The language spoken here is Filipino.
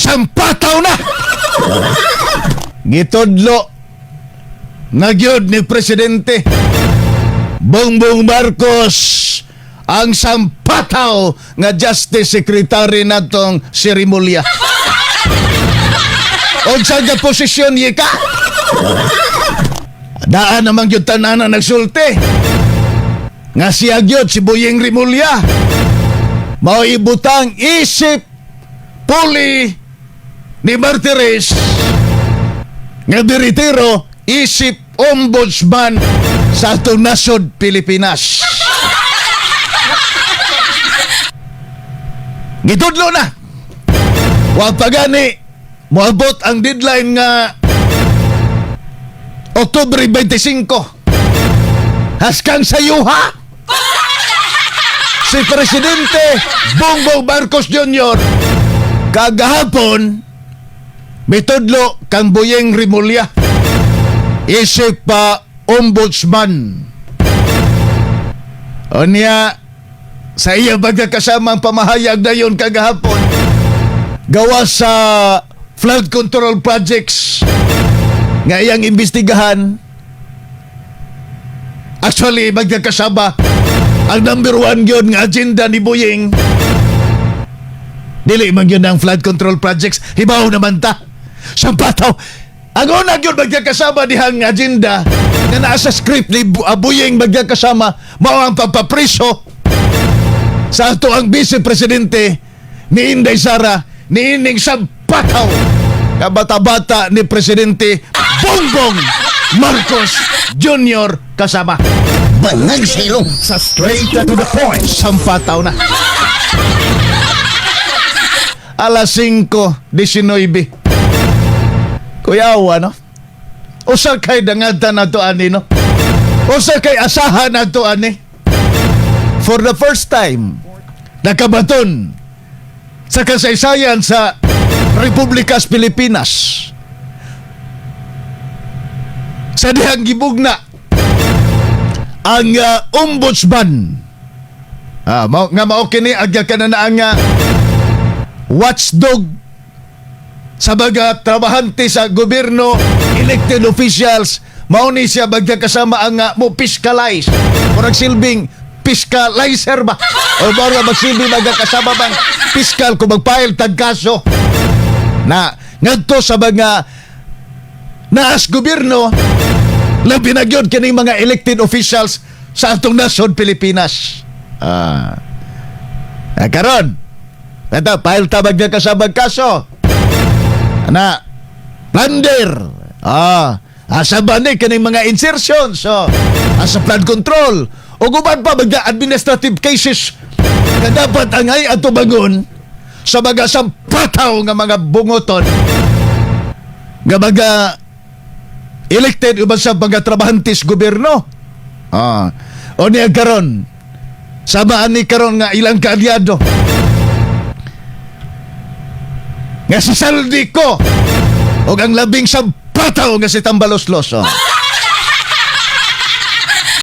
sampataw na. Gitudlo nga gyud ni Presidente Bongbong Marcos ang sampataw nga Justice Secretary natong si Rimulya. O sa posisyon yika? Daan namang gyud tanan na nagsulti nga siya gyud si Boyeng Rimulya mao ibutang isip puli ni Martires nga diretiro isip ombudsman sa atong nasod Pilipinas. Gitudlo na. Wa pa gani moabot ang deadline nga Oktubre 25. Haskang sayuha. Si Presidente Bongbong Marcos Jr. kagahapon mitudlo kang Boyeng Rimulya isip pa ombudsman. O niya sa iya magkakasama ang pamahayag na yun kagahapon gawa sa flood control projects nga iyang imbestigahan. Actually magkakasama ang number 1 yun nga agenda ni Boyeng. Dili man yun ang flood control projects, hibaw naman ta. Sampataw, ang una yun magkakasama dihang agenda na nasa script ni Boyeng magkakasama mao ang pagpapriso sa ato ang Vice Presidente ni Inday Sara ni ining sampataw kabata-bata ni Presidente Bongbong Marcos Jr. kasama. Banag silong Sa straight to the point, sampataw na. Alas 5:19. Kuyawa, no? Usa kay dangata na to ani, no? Usa kay asahan na to ani. For the first time, nakabaton sa kasaysayan sa Republikas Pilipinas sa dihang gibugna ang ombudsman nga mao kini agya kanana ang watchdog sa mga trabahante sa gobyerno, elected officials. Mao ni siya magkakasama ang mo fiscalize o nagsilbing fiscalizer ba o bara magsilbi magkakasama bang fiscal kung magfile tag kaso na ngadto sa mga naas gobyerno labi na gyud kining mga elected officials sa atong nasod Pilipinas. Karon ito, file tabag na kasabag kaso na plunder asa ba ni kining mga insertions asa flood control o guban pa mga administrative cases na dapat angay ato bangon sa mga sampataw nga mga bungoton nga mga elected uban sa mga trabahantes gobyerno. O niya karon samaan ni karon nga ilang kaalyado nga si Saldico o ang labing sampataw nga si Tambaloslos.